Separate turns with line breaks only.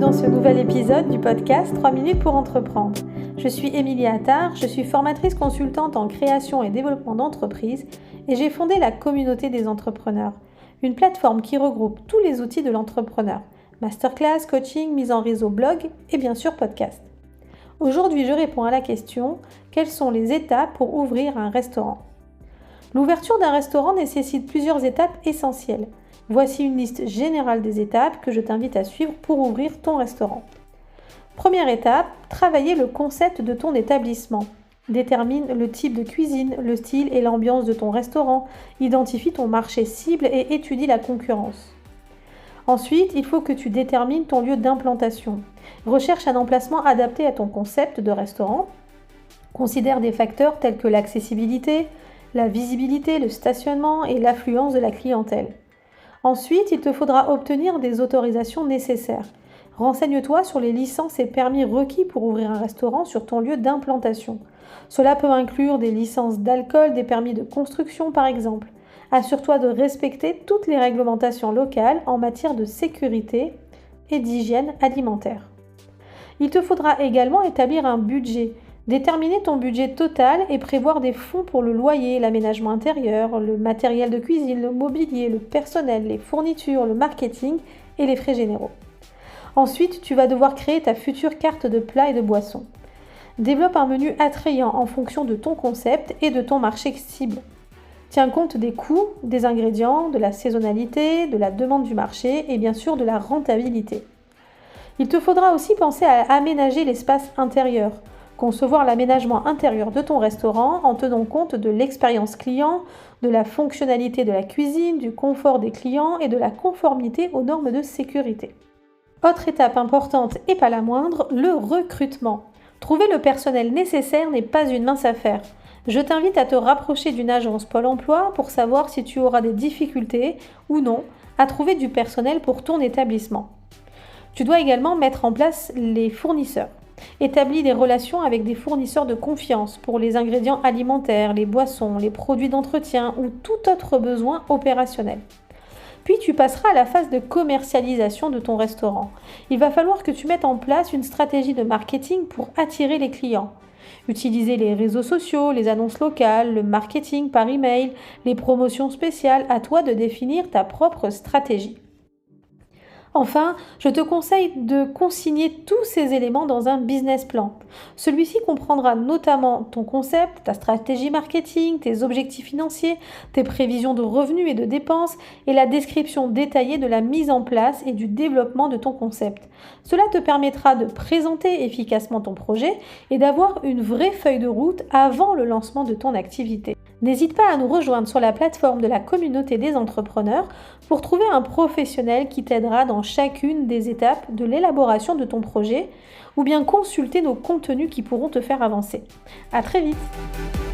dans ce nouvel épisode du podcast 3 minutes pour entreprendre. Je suis Émilie Attard, je suis formatrice consultante en création et développement d'entreprises et j'ai fondé la communauté des entrepreneurs, une plateforme qui regroupe tous les outils de l'entrepreneur, masterclass, coaching, mise en réseau, blog et bien sûr podcast. Aujourd'hui, je réponds à la question « Quelles sont les étapes pour ouvrir un restaurant ?» L'ouverture d'un restaurant nécessite plusieurs étapes essentielles. Voici une liste générale des étapes que je t'invite à suivre pour ouvrir ton restaurant. Première étape, travailler le concept de ton établissement. Détermine le type de cuisine, le style et l'ambiance de ton restaurant. Identifie ton marché cible et étudie la concurrence. Ensuite, il faut que tu détermines ton lieu d'implantation. Recherche un emplacement adapté à ton concept de restaurant. Considère des facteurs tels que l'accessibilité, la visibilité, le stationnement et l'affluence de la clientèle. Ensuite, il te faudra obtenir des autorisations nécessaires. Renseigne-toi sur les licences et permis requis pour ouvrir un restaurant sur ton lieu d'implantation. Cela peut inclure des licences d'alcool, des permis de construction par exemple. Assure-toi de respecter toutes les réglementations locales en matière de sécurité et d'hygiène alimentaire. Il te faudra également établir un budget. Déterminer ton budget total et prévoir des fonds pour le loyer, l'aménagement intérieur, le matériel de cuisine, le mobilier, le personnel, les fournitures, le marketing et les frais généraux. Ensuite, tu vas devoir créer ta future carte de plats et de boissons. Développe un menu attrayant en fonction de ton concept et de ton marché cible. Tiens compte des coûts, des ingrédients, de la saisonnalité, de la demande du marché et bien sûr de la rentabilité. Il te faudra aussi penser à aménager l'espace intérieur. Concevoir l'aménagement intérieur de ton restaurant en tenant compte de l'expérience client, de la fonctionnalité de la cuisine, du confort des clients et de la conformité aux normes de sécurité. Autre étape importante et pas la moindre, le recrutement. Trouver le personnel nécessaire n'est pas une mince affaire. Je t'invite à te rapprocher d'une agence Pôle emploi pour savoir si tu auras des difficultés ou non à trouver du personnel pour ton établissement. Tu dois également mettre en place les fournisseurs. Établis des relations avec des fournisseurs de confiance pour les ingrédients alimentaires, les boissons, les produits d'entretien ou tout autre besoin opérationnel. Puis tu passeras à la phase de commercialisation de ton restaurant. Il va falloir que tu mettes en place une stratégie de marketing pour attirer les clients. Utiliser les réseaux sociaux, les annonces locales, le marketing par email, les promotions spéciales, à toi de définir ta propre stratégie. Enfin, je te conseille de consigner tous ces éléments dans un business plan. Celui-ci comprendra notamment ton concept, ta stratégie marketing, tes objectifs financiers, tes prévisions de revenus et de dépenses et la description détaillée de la mise en place et du développement de ton concept. Cela te permettra de présenter efficacement ton projet et d'avoir une vraie feuille de route avant le lancement de ton activité. N'hésite pas à nous rejoindre sur la plateforme de la communauté des entrepreneurs pour trouver un professionnel qui t'aidera dans chacune des étapes de l'élaboration de ton projet ou bien consulter nos contenus qui pourront te faire avancer. À très vite!